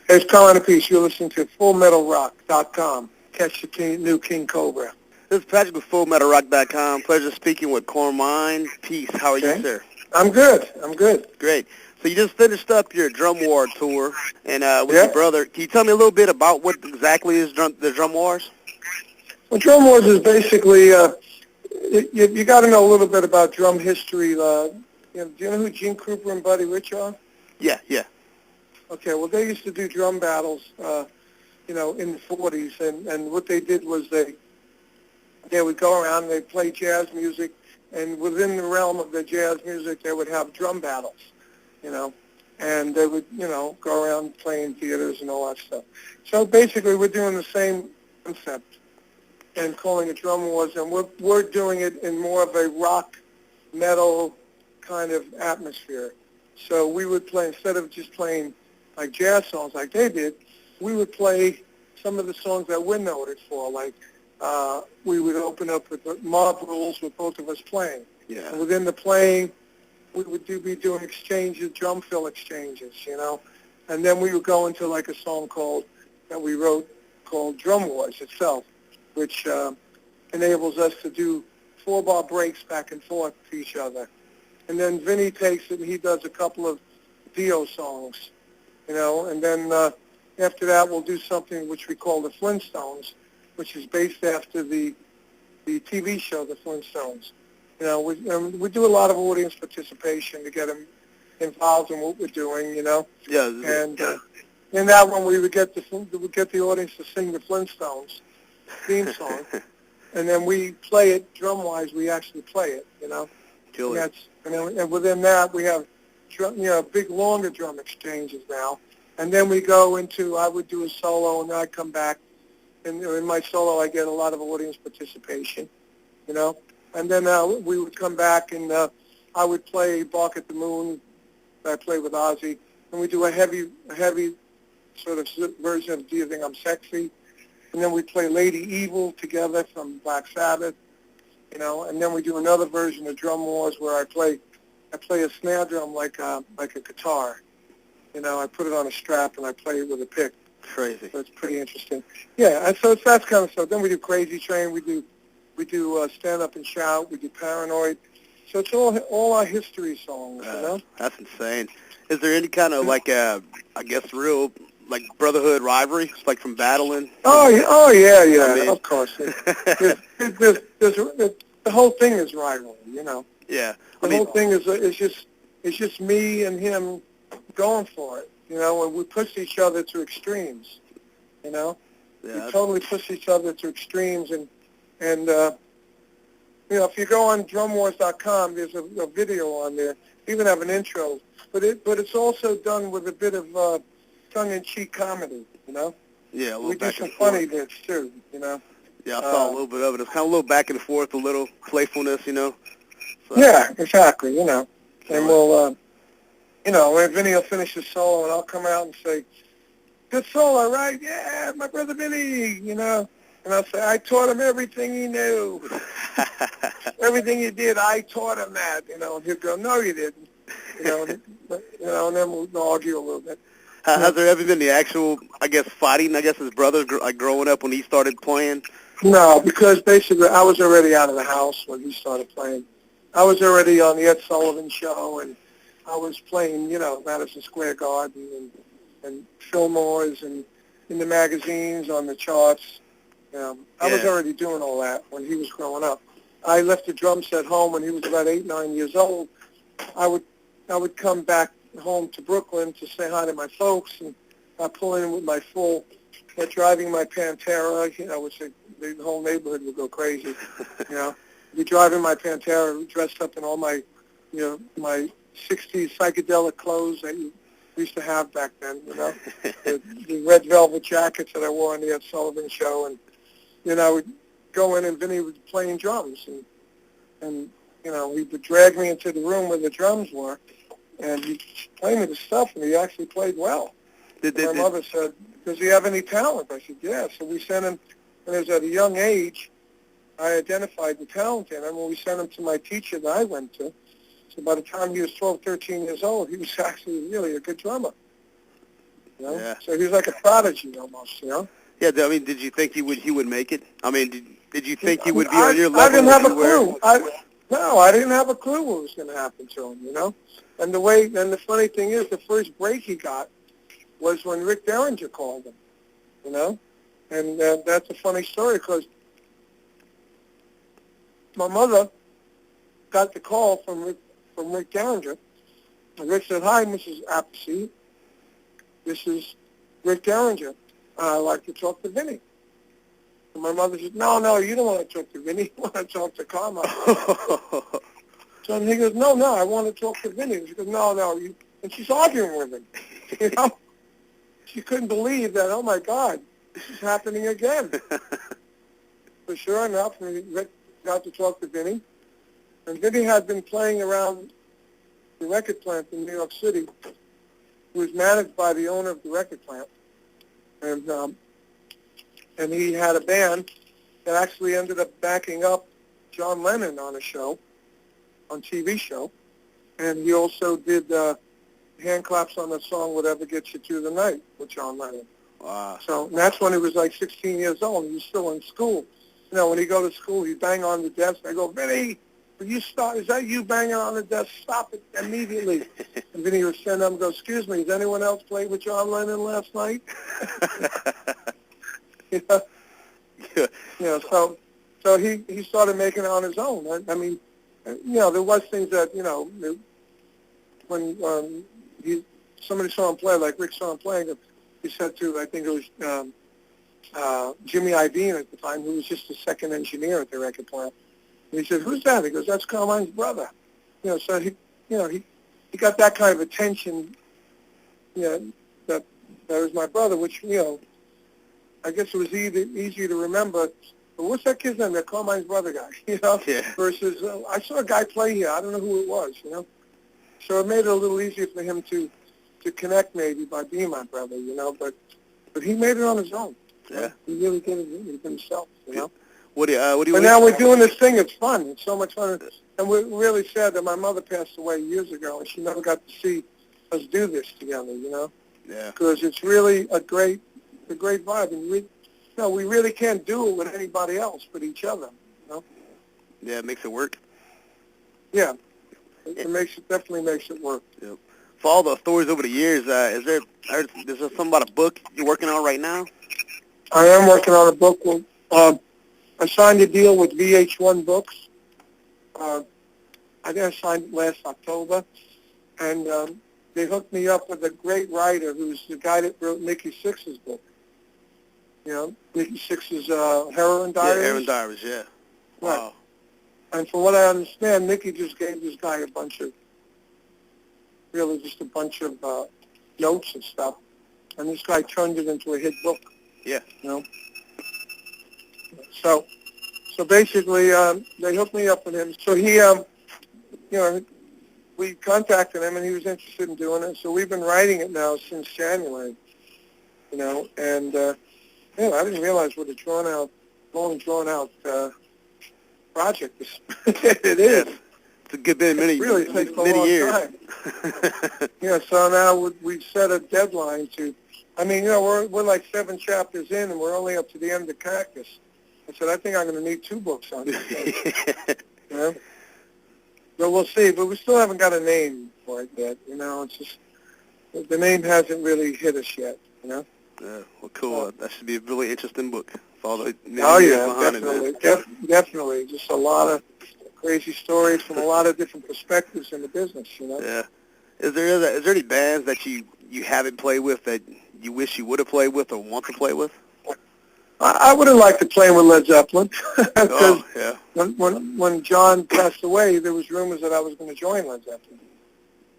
It's Carmine Appice. You're listening to FullMetalRock.com. Catch the new King Cobra. This is Patrick with FullMetalRock.com. Pleasure speaking with Carmine Appice. How are you, sir? I'm good. Great. So you just finished up your Drum War tour and with your brother. Can you tell me a little bit about what exactly is the Drum Wars? Well, Drum Wars is basically, you got to know a little bit about drum history. Do you know who Gene Krupa and Buddy Rich are? Yeah. Okay, well, they used to do drum battles, in the 40s, and what they did was they would go around and they'd play jazz music, and within the realm of the jazz music, they would have drum battles, and they would, go around playing theaters and all that stuff. So basically, we're doing the same concept and calling it Drum Wars, and we're doing it in more of a rock, metal kind of atmosphere. So we would play, instead of just playing like jazz songs like they did, we would play some of the songs that we're noted for, like we would open up with the Mob Rules with both of us playing. Yeah. And within the playing, we would be doing exchanges, drum fill exchanges, and then we would go into like a song that we wrote called Drum Wars itself, which enables us to do 4-bar breaks back and forth to each other. And then Vinny takes it and he does a couple of Dio songs, and then after that we'll do something which we call the Flintstones, which is based after the TV show, The Flintstones. We do a lot of audience participation to get them involved in what we're doing, Yeah. And in that one we would get the audience to sing the Flintstones theme song, and then we play it drum-wise. We actually play it, Killer. And within that we have big longer drum exchanges now, and then we go into, I would do a solo and then I'd come back, and in my solo I get a lot of audience participation, and then we would come back and I would play Bark at the Moon that I play with Ozzy, and we do a heavy sort of version of Do You Think I'm Sexy, and then we play Lady Evil together from Black Sabbath, and then we do another version of Drum Wars where I play a snare drum like a guitar. I put it on a strap and I play it with a pick. Crazy. So it's pretty interesting. Yeah, and so it's that kind of stuff. Then we do Crazy Train. We do Stand Up and Shout. We do Paranoid. So it's all our history songs. That's insane. Is there any kind of real brotherhood rivalry, like from battling? Oh yeah. I mean, of course. The whole thing is rivalry. Yeah. The whole thing is just me and him going for it. And we push each other to extremes. Yeah, we totally push each other to extremes, and if you go on drumwars.com, there's a video on there. We even have an intro, but it's also done with a bit of tongue-in-cheek comedy. Yeah, we do some funny bits too. Yeah, I saw a little bit of it. It's kind of a little back and forth, a little playfulness, So. Yeah, exactly. And we'll. When Vinny will finish his solo, and I'll come out and say, "Good solo, right? Yeah, my brother Vinny." And I'll say, "I taught him everything he knew. Everything he did, I taught him that." And he'll go, "No, you didn't." And then we'll argue a little bit. Has there ever been the actual, fighting? His brothers growing up when he started playing. No, because basically I was already out of the house when he started playing. I was already on the Ed Sullivan Show, and I was playing, Madison Square Garden and Fillmore's and in the magazines, on the charts. I was already doing all that when he was growing up. I left the drum set home when he was about 8, 9 years old. I would come back home to Brooklyn to say hi to my folks, and I pull in with my driving my Pantera, which the whole neighborhood would go crazy. Be driving my Pantera, dressed up in all my, my 60s psychedelic clothes that you used to have back then, the red velvet jackets that I wore on the Ed Sullivan Show, and I would go in and Vinny was playing drums, and he would drag me into the room where the drums were, and he'd play me the stuff, and he actually played well. My mother said, "Does he have any talent?" I said, "Yeah." So we sent him, and it was at a young age, I identified the talent in him, and we sent him to my teacher that I went to. So by the time he was 12, 13 years old, he was actually really a good drummer. You know? Yeah. So he was like a prodigy almost, you know? Yeah, I mean, did you think he would make it? I mean, did you think he would be on your I level didn't if have a you were? clue. No, I didn't have a clue what was going to happen to him, you know? And the funny thing is, the first break he got was when Rick Derringer called him, you know? And that's a funny story because my mother got the call from Rick Derringer. And Rick said, "Hi, Mrs. Appice. This is Rick Derringer. I'd like to talk to Vinny." And my mother said, "No, you don't want to talk to Vinny. You want to talk to Carmine." So he goes, "No, I want to talk to Vinny." She goes, "No, you." And she's arguing with him. You know, she couldn't believe that. Oh my God, this is happening again. But sure enough, Rick got to talk to Vinny, and Vinny had been playing around the record plant in New York City. He was managed by the owner of the record plant, and he had a band that actually ended up backing up John Lennon on TV show, and he also did hand claps on the song "Whatever Gets You Through the Night" with John Lennon. Wow. So that's when he was like 16 years old. He was still in school. You know, when he go to school, he'd bang on the desk. I go, "Vinny, will you stop? Is that you banging on the desk? Stop it immediately." And Vinny would stand up and go, "Excuse me, has anyone else played with John Lennon last night?" You know? Yeah. You know, so he started making it on his own. I mean, you know, there was things that, you know, when somebody saw him play, like Rick saw him playing, he said to, I think it was Jimmy Iovine at the time, who was just a second engineer at the record plant. And he said, "Who's that?" He goes, "That's Carmine's brother." You know, so he got that kind of attention. You know, that was my brother, which, you know, I guess it was easy to remember. But what's that kid's name? That Carmine's brother guy, you know? Yeah. Versus, I saw a guy play here. I don't know who it was, you know? So it made it a little easier for him to connect maybe by being my brother, you know? But he made it on his own. Yeah. Know? He really did it himself, you know? What do you? But now we're doing this thing. It's fun. It's so much fun. And we're really sad that my mother passed away years ago, and she never got to see us do this together, you know? Yeah. Because it's really a great vibe. And we really can't do it with anybody else but each other, you know? Yeah, it makes it work. Yeah. It definitely makes it work. Yep. For all the stories over the years, is there something about a book you're working on right now? I am working on a book. I signed a deal with VH1 Books. I think I signed it last October, and they hooked me up with a great writer who's the guy that wrote Nikki Sixx's book. You know, Nikki Sixx's Heroin Diaries. Yeah, Heroin Diaries, yeah. Wow. Right. And from what I understand, Nikki just gave this guy a bunch of notes and stuff, and this guy turned it into a hit book. Yeah. You know. So basically, they hooked me up with him. So he, you know, we contacted him, and he was interested in doing it. So we've been writing it now since January, you know. And yeah, I didn't realize what a long drawn-out project this it is. Yes. It's a good bit, It really takes a long years. time. Yeah. So now we set a deadline to. I mean, you know, we're like 7 chapters in, and we're only up to the end of Cactus. I said, I think I'm going to need 2 books on this. You know? But we'll see. But we still haven't got a name for it yet. You know, it's just the name hasn't really hit us yet. You know. Yeah. Well, cool. That should be a really interesting book. For all the definitely, definitely. Just a lot of crazy stories from a lot of different perspectives in the business. You know. Yeah. Is there any bands that you haven't played with that you wish you would have played with or want to play with? I would have liked to play with Led Zeppelin because Oh, yeah. when John passed away, there was rumors that I was going to join Led Zeppelin.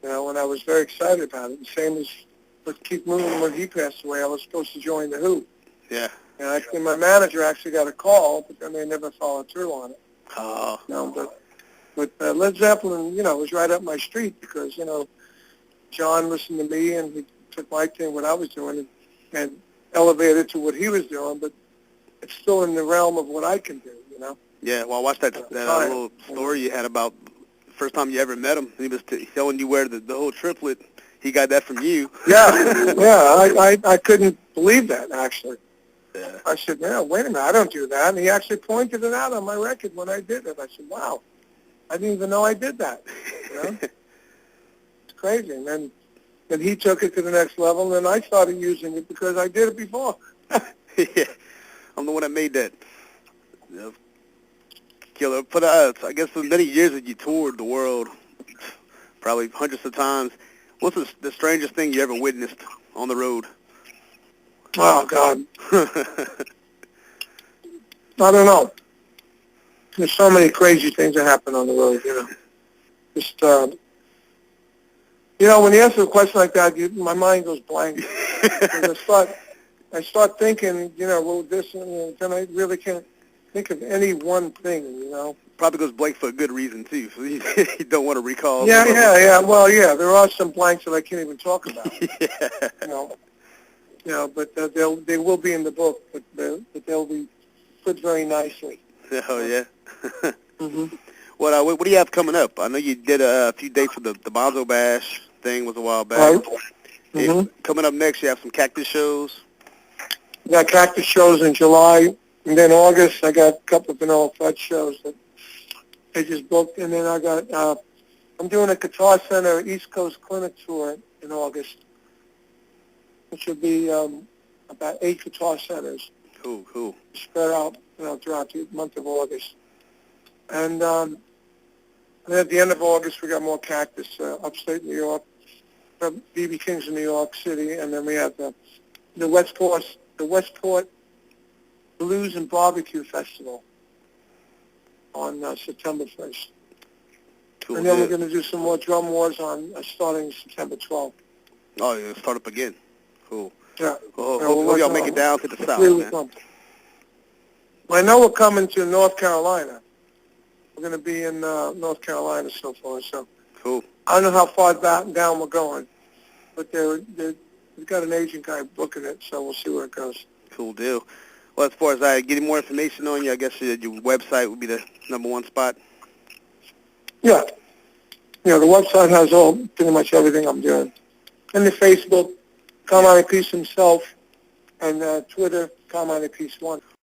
You know, and I was very excited about it. The same as with Keith Moon when he passed away, I was supposed to join the Who. Yeah. And actually, my manager actually got a call, but then they never followed through on it. Oh. You know, but Led Zeppelin, you know, was right up my street because, you know, John listened to me and he took my thing, what I was doing, and elevated to what he was doing, but it's still in the realm of what I can do, you know. Yeah, well, I watched that little story you had about the first time you ever met him. He was telling you where the whole triplet, he got that from you. Yeah, yeah. I couldn't believe that, actually. Yeah. I said, "No, wait a minute, I don't do that." And he actually pointed it out on my record when I did it. I said, "Wow, I didn't even know I did that." You know, it's crazy. And then he took it to the next level, and then I started using it because I did it before. Yeah, I'm the one that made that. You know, killer. But I guess for many years that you toured the world, probably hundreds of times. What's the strangest thing you ever witnessed on the road? Oh God, I don't know. There's so many crazy things that happen on the road. You know, just when you answer a question like that, my mind goes blank. Because I start thinking, well, this, and then I really can't think of any one thing, Probably goes blank for a good reason too. So you don't want to recall. Yeah. Well, yeah, there are some blanks that I can't even talk about. Yeah. But they will be in the book, but they'll be put very nicely. Oh yeah. Mm-hmm. What do you have coming up? I know you did a few dates with the Bonzo Bash thing was a while back. Right. Mm-hmm. Coming up next, you have some Cactus shows. I got Cactus shows in July, and then August I got a couple of Vanilla Fudge shows that I just booked, and then I got I'm doing a Guitar Center East Coast Clinic tour in August, which will be about 8 guitar centers. Cool. Spread out, throughout the month of August. And then at the end of August, we got more Cactus upstate New York, B.B. King's in New York City, and then we have the Westport Blues and Barbecue Festival on September 1st. Cool. And then we're going to do some more drum wars on starting September 12th. Oh, you're going to start up again. Cool. Yeah. Well, hope y'all make it down to the south, man. Well, I know we're coming to North Carolina. We're going to be in North Carolina so far. So cool. I don't know how far down we're going, but we've got an agent guy booking it, so we'll see where it goes. Cool deal. Well, as far as getting more information on you, I guess your website would be the number one spot. Yeah. The website has pretty much everything I'm doing. And the Facebook, Carmine Appice himself, and Twitter, Carmine Appice 1.